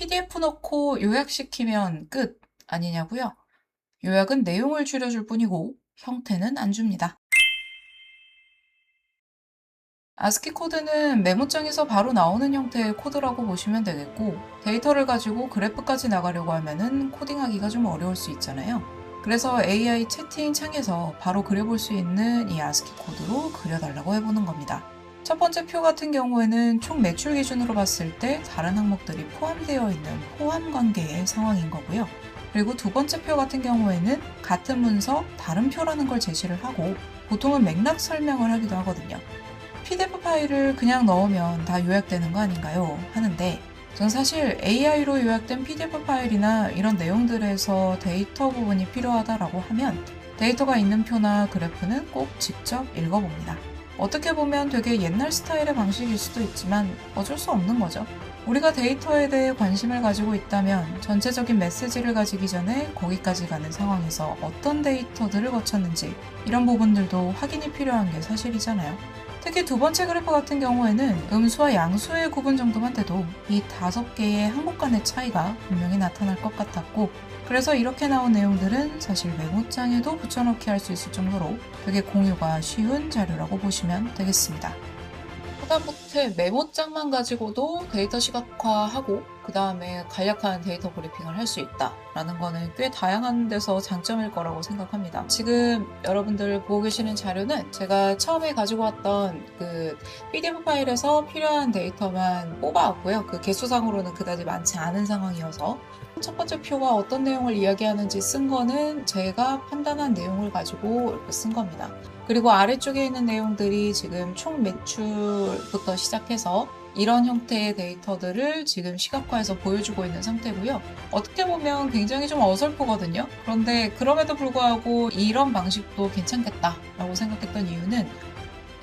PDF 넣고 요약시키면 끝 아니냐고요? 요약은 내용을 줄여줄 뿐이고 형태는 안 줍니다. 아스키 코드는 메모장에서 바로 나오는 형태의 코드라고 보시면 되겠고, 데이터를 가지고 그래프까지 나가려고 하면은 코딩하기가 좀 어려울 수 있잖아요. 그래서 AI 채팅 창에서 바로 그려볼 수 있는 이 아스키 코드로 그려달라고 해보는 겁니다. 첫 번째 표 같은 경우에는 총 매출 기준으로 봤을 때 다른 항목들이 포함되어 있는 포함 관계의 상황인 거고요. 그리고 두 번째 표 같은 경우에는 같은 문서 다른 표라는 걸 제시를 하고, 보통은 맥락 설명을 하기도 하거든요. PDF 파일을 그냥 넣으면 다 요약되는 거 아닌가요? 하는데, 전 사실 AI로 요약된 PDF 파일이나 이런 내용들에서 데이터 부분이 필요하다라고 하면 데이터가 있는 표나 그래프는 꼭 직접 읽어봅니다. 어떻게 보면 되게 옛날 스타일의 방식일 수도 있지만 어쩔 수 없는 거죠. 우리가 데이터에 대해 관심을 가지고 있다면 전체적인 메시지를 가지기 전에 거기까지 가는 상황에서 어떤 데이터들을 거쳤는지 이런 부분들도 확인이 필요한 게 사실이잖아요. 특히 두 번째 그래프 같은 경우에는 음수와 양수의 구분 정도만 돼도 이 5개의 항목 간의 차이가 분명히 나타날 것 같았고, 그래서 이렇게 나온 내용들은 사실 메모장에도 붙여넣기 할 수 있을 정도로 되게 공유가 쉬운 자료라고 보시면 되겠습니다. 하다못해 메모장만 가지고도 데이터 시각화하고 그 다음에 간략한 데이터 브리핑을 할 수 있다라는 거는 꽤 다양한 데서 장점일 거라고 생각합니다. 지금 여러분들 보고 계시는 자료는 제가 처음에 가지고 왔던 그 PDF 파일에서 필요한 데이터만 뽑아왔고요. 그 개수상으로는 그다지 많지 않은 상황이어서 첫 번째 표가 어떤 내용을 이야기하는지 쓴 거는 제가 판단한 내용을 가지고 이렇게 쓴 겁니다. 그리고 아래쪽에 있는 내용들이 지금 총 매출부터 시작해서 이런 형태의 데이터들을 지금 시각화해서 보여주고 있는 상태고요. 어떻게 보면 굉장히 좀 어설프거든요. 그런데 그럼에도 불구하고 이런 방식도 괜찮겠다라고 생각했던 이유는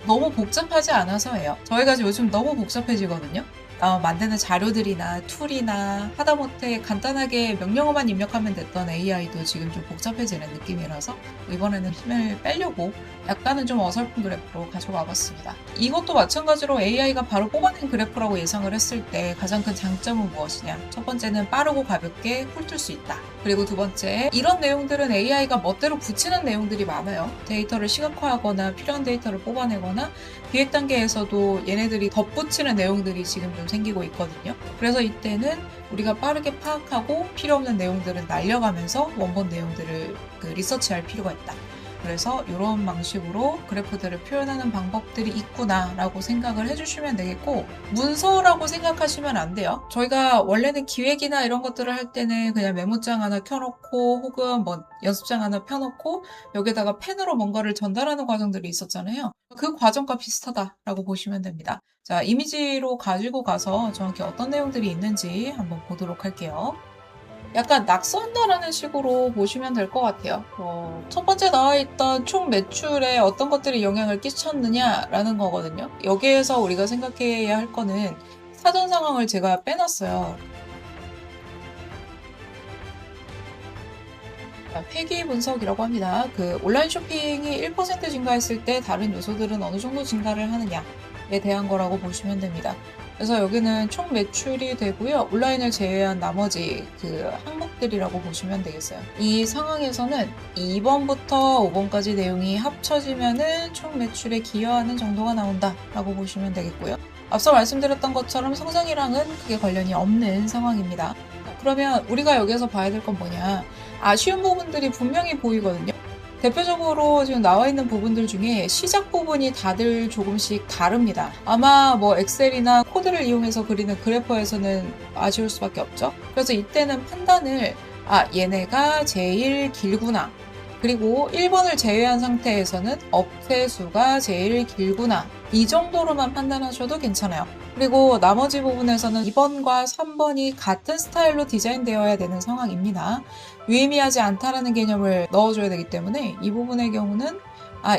너무 복잡하지 않아서예요. 저희가 요즘 너무 복잡해지거든요. 만드는 자료들이나 툴이나 하다못해 간단하게 명령어만 입력하면 됐던 AI도 지금 좀 복잡해지는 느낌이라서 이번에는 힘을 빼려고 약간은 좀 어설픈 그래프로 가져와 봤습니다. 이것도 마찬가지로 AI가 바로 뽑아낸 그래프라고 예상을 했을 때 가장 큰 장점은 무엇이냐? 첫 번째는 빠르고 가볍게 훑을 수 있다. 그리고 두 번째, 이런 내용들은 AI가 멋대로 붙이는 내용들이 많아요. 데이터를 시각화하거나 필요한 데이터를 뽑아내거나 기획 단계에서도 얘네들이 덧붙이는 내용들이 지금 좀 생기고 있거든요. 그래서 이때는 우리가 빠르게 파악하고 필요 없는 내용들은 날려가면서 원본 내용들을 리서치할 필요가 있다. 그래서 이런 방식으로 그래프들을 표현하는 방법들이 있구나라고 생각을 해주시면 되겠고, 문서라고 생각하시면 안 돼요. 저희가 원래는 기획이나 이런 것들을 할 때는 그냥 메모장 하나 켜놓고 혹은 뭐 연습장 하나 펴놓고 여기다가 펜으로 뭔가를 전달하는 과정들이 있었잖아요. 그 과정과 비슷하다라고 보시면 됩니다. 자, 이미지로 가지고 가서 정확히 어떤 내용들이 있는지 한번 보도록 할게요. 약간 낙서한다라는 식으로 보시면 될 것 같아요. 첫 번째 나와있던 총 매출에 어떤 것들이 영향을 끼쳤느냐라는 거거든요. 여기에서 우리가 생각해야 할 거는 사전 상황을 제가 빼놨어요. 폐기 분석이라고 합니다. 그 온라인 쇼핑이 1% 증가했을 때 다른 요소들은 어느 정도 증가를 하느냐에 대한 거라고 보시면 됩니다. 그래서 여기는 총 매출이 되고요. 온라인을 제외한 나머지 그 항목들이라고 보시면 되겠어요. 이 상황에서는 2번부터 5번까지 내용이 합쳐지면은 총 매출에 기여하는 정도가 나온다라고 보시면 되겠고요. 앞서 말씀드렸던 것처럼 성장이랑은 크게 관련이 없는 상황입니다. 그러면 우리가 여기서 봐야 될 건 뭐냐? 아쉬운 부분들이 분명히 보이거든요. 대표적으로 지금 나와 있는 부분들 중에 시작 부분이 다들 조금씩 다릅니다. 아마 뭐 엑셀이나 코드를 이용해서 그리는 그래퍼에서는 아쉬울 수밖에 없죠. 그래서 이때는 판단을 얘네가 제일 길구나. 그리고 1번을 제외한 상태에서는 업체 수가 제일 길구나. 이 정도로만 판단하셔도 괜찮아요. 그리고 나머지 부분에서는 2번과 3번이 같은 스타일로 디자인되어야 되는 상황입니다. 유의미하지 않다라는 개념을 넣어줘야 되기 때문에 이 부분의 경우는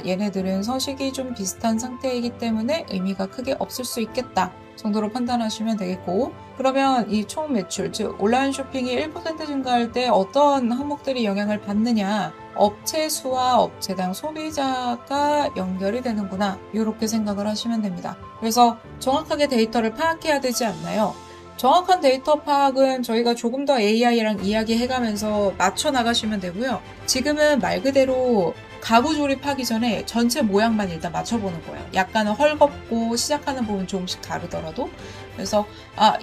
얘네들은 서식이 좀 비슷한 상태이기 때문에 의미가 크게 없을 수 있겠다 정도로 판단하시면 되겠고, 그러면 이 총 매출, 즉 온라인 쇼핑이 1% 증가할 때 어떤 항목들이 영향을 받느냐, 업체 수와 업체당 소비자가 연결이 되는구나, 이렇게 생각을 하시면 됩니다. 그래서 정확하게 데이터를 파악해야 되지 않나요? 정확한 데이터 파악은 저희가 조금 더 AI랑 이야기해가면서 맞춰 나가시면 되고요. 지금은 말 그대로 가구 조립하기 전에 전체 모양만 일단 맞춰보는 거예요. 약간은 헐겁고 시작하는 부분 조금씩 다르더라도. 그래서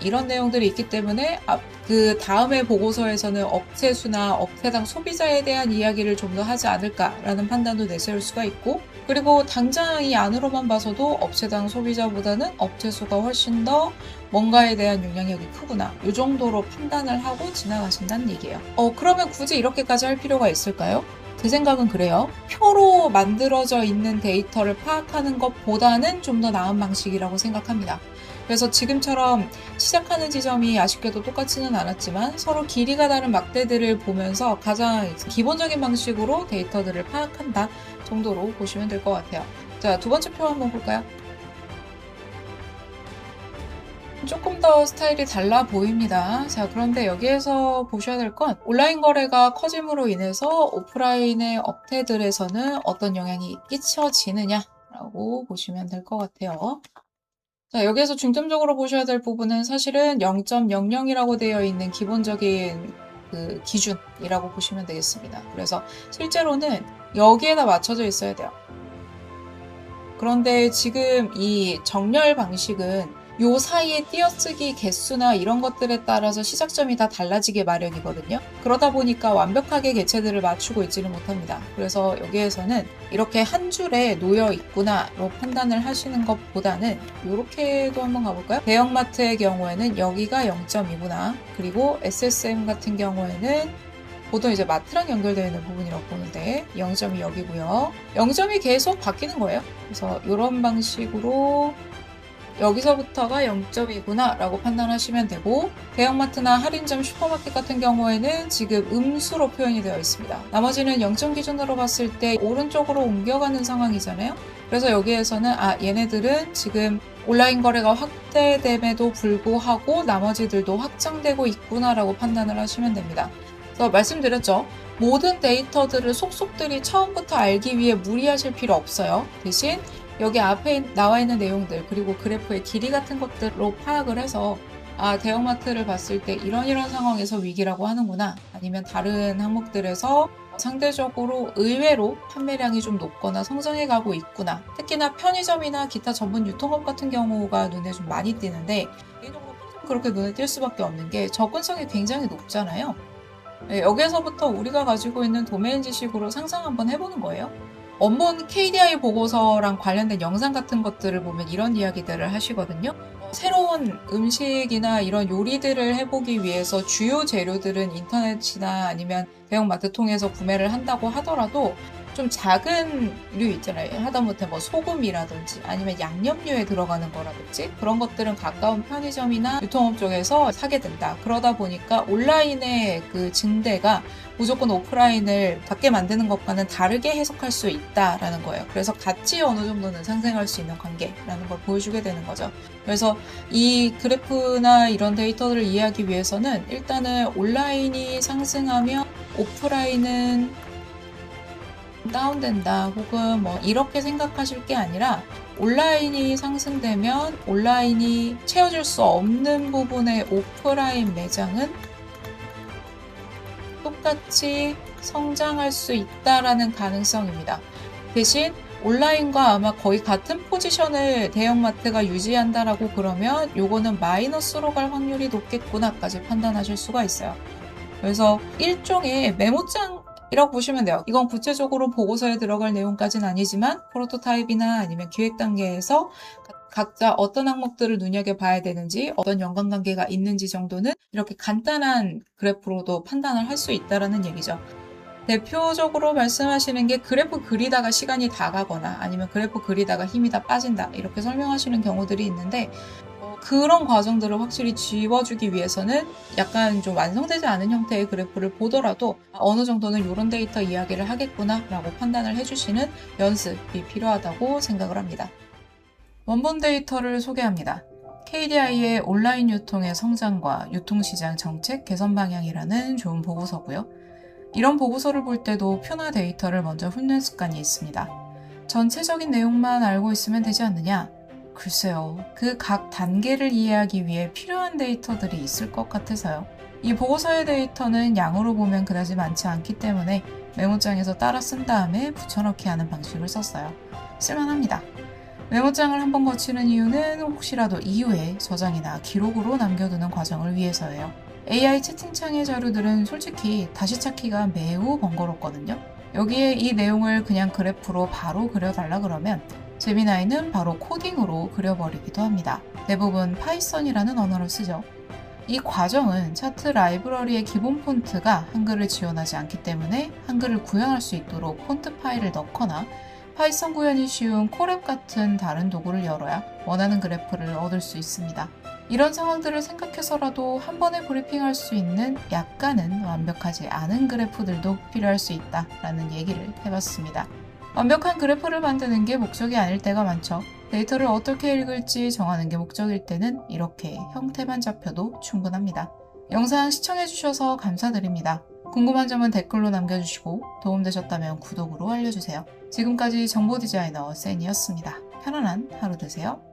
이런 내용들이 있기 때문에 그 다음에 보고서에서는 업체 수나 업체당 소비자에 대한 이야기를 좀 더 하지 않을까라는 판단도 내세울 수가 있고, 그리고 당장 이 안으로만 봐서도 업체당 소비자보다는 업체 수가 훨씬 더 뭔가에 대한 영향력이 크구나, 이 정도로 판단을 하고 지나가신다는 얘기예요. 그러면 굳이 이렇게까지 할 필요가 있을까요? 제 생각은 그래요. 표로 만들어져 있는 데이터를 파악하는 것보다는 좀 더 나은 방식이라고 생각합니다. 그래서 지금처럼 시작하는 지점이 아쉽게도 똑같지는 않았지만 서로 길이가 다른 막대들을 보면서 가장 기본적인 방식으로 데이터들을 파악한다 정도로 보시면 될 것 같아요. 자, 두 번째 표 한번 볼까요? 조금 더 스타일이 달라 보입니다. 자, 그런데 여기에서 보셔야 될 건 온라인 거래가 커짐으로 인해서 오프라인의 업체들에서는 어떤 영향이 끼쳐지느냐라고 보시면 될 것 같아요. 자, 여기에서 중점적으로 보셔야 될 부분은 사실은 0.00이라고 되어 있는 기본적인 그 기준이라고 보시면 되겠습니다. 그래서 실제로는 여기에다 맞춰져 있어야 돼요. 그런데 지금 이 정렬 방식은 요 사이에 띄어쓰기 개수나 이런 것들에 따라서 시작점이 다 달라지게 마련이거든요. 그러다 보니까 완벽하게 개체들을 맞추고 있지는 못합니다. 그래서 여기에서는 이렇게 한 줄에 놓여 있구나로 판단을 하시는 것보다는 이렇게도 한번 가볼까요? 대형마트의 경우에는 여기가 0.2구나. 그리고 SSM 같은 경우에는 보통 이제 마트랑 연결되어 있는 부분이라고 보는데 0.2 여기고요. 0.2 계속 바뀌는 거예요. 그래서 이런 방식으로 여기서부터가 0.2구나 라고 판단하시면 되고, 대형마트나 할인점, 슈퍼마켓 같은 경우에는 지금 음수로 표현이 되어 있습니다. 나머지는 0점 기준으로 봤을 때 오른쪽으로 옮겨가는 상황이잖아요. 그래서 여기에서는 얘네들은 지금 온라인 거래가 확대됨에도 불구하고 나머지들도 확장되고 있구나 라고 판단을 하시면 됩니다. 그래서 말씀드렸죠. 모든 데이터들을 속속들이 처음부터 알기 위해 무리하실 필요 없어요. 대신 여기 앞에 나와 있는 내용들, 그리고 그래프의 길이 같은 것들로 파악을 해서 대형마트를 봤을 때 이런 상황에서 위기라고 하는구나, 아니면 다른 항목들에서 상대적으로 의외로 판매량이 좀 높거나 성장해 가고 있구나, 특히나 편의점이나 기타 전문 유통업 같은 경우가 눈에 좀 많이 띄는데, 개인적으로 그렇게 눈에 띌 수밖에 없는 게 접근성이 굉장히 높잖아요. 네, 여기에서부터 우리가 가지고 있는 도메인 지식으로 상상 한번 해보는 거예요. 원본 KDI 보고서랑 관련된 영상 같은 것들을 보면 이런 이야기들을 하시거든요. 새로운 음식이나 이런 요리들을 해보기 위해서 주요 재료들은 인터넷이나 아니면 대형마트 통해서 구매를 한다고 하더라도 좀 작은 류 있잖아요. 하다못해 뭐 소금이라든지 아니면 양념류에 들어가는 거라든지 그런 것들은 가까운 편의점이나 유통업 쪽에서 사게 된다. 그러다 보니까 온라인의 그 증대가 무조건 오프라인을 받게 만드는 것과는 다르게 해석할 수 있다라는 거예요. 그래서 같이 어느 정도는 상생할 수 있는 관계라는 걸 보여주게 되는 거죠. 그래서 이 그래프나 이런 데이터들을 이해하기 위해서는 일단은 온라인이 상승하면 오프라인은 다운된다, 혹은 뭐 이렇게 생각하실 게 아니라 온라인이 상승되면 온라인이 채워줄 수 없는 부분의 오프라인 매장은 똑같이 성장할 수 있다라는 가능성입니다. 대신 온라인과 아마 거의 같은 포지션을 대형마트가 유지한다라고 그러면 요거는 마이너스로 갈 확률이 높겠구나까지 판단하실 수가 있어요. 그래서 일종의 메모장 이라고 보시면 돼요. 이건 구체적으로 보고서에 들어갈 내용까지는 아니지만 프로토타입이나 아니면 기획 단계에서 각자 어떤 항목들을 눈여겨봐야 되는지, 어떤 연관관계가 있는지 정도는 이렇게 간단한 그래프로도 판단을 할 수 있다는 얘기죠. 대표적으로 말씀하시는 게 그래프 그리다가 시간이 다 가거나 아니면 그래프 그리다가 힘이 다 빠진다, 이렇게 설명하시는 경우들이 있는데, 그런 과정들을 확실히 지워주기 위해서는 약간 좀 완성되지 않은 형태의 그래프를 보더라도 어느 정도는 이런 데이터 이야기를 하겠구나 라고 판단을 해주시는 연습이 필요하다고 생각을 합니다. 원본 데이터를 소개합니다. KDI의 온라인 유통의 성장과 유통시장 정책 개선 방향이라는 좋은 보고서고요. 이런 보고서를 볼 때도 표나 데이터를 먼저 훑는 습관이 있습니다. 전체적인 내용만 알고 있으면 되지 않느냐? 글쎄요. 그 각 단계를 이해하기 위해 필요한 데이터들이 있을 것 같아서요. 이 보고서의 데이터는 양으로 보면 그다지 많지 않기 때문에 메모장에서 따라 쓴 다음에 붙여넣기 하는 방식을 썼어요. 쓸만합니다. 메모장을 한번 거치는 이유는 혹시라도 이후에 저장이나 기록으로 남겨두는 과정을 위해서예요. AI 채팅창의 자료들은 솔직히 다시 찾기가 매우 번거롭거든요. 여기에 이 내용을 그냥 그래프로 바로 그려달라 그러면 제미나이는 바로 코딩으로 그려버리기도 합니다. 대부분 파이썬이라는 언어를 쓰죠. 이 과정은 차트 라이브러리의 기본 폰트가 한글을 지원하지 않기 때문에 한글을 구현할 수 있도록 폰트 파일을 넣거나 파이썬 구현이 쉬운 콜앱 같은 다른 도구를 열어야 원하는 그래프를 얻을 수 있습니다. 이런 상황들을 생각해서라도 한 번에 브리핑할 수 있는 약간은 완벽하지 않은 그래프들도 필요할 수 있다라는 얘기를 해봤습니다. 완벽한 그래프를 만드는 게 목적이 아닐 때가 많죠. 데이터를 어떻게 읽을지 정하는 게 목적일 때는 이렇게 형태만 잡혀도 충분합니다. 영상 시청해주셔서 감사드립니다. 궁금한 점은 댓글로 남겨주시고 도움되셨다면 구독으로 알려주세요. 지금까지 정보 디자이너 센이었습니다. 편안한 하루 되세요.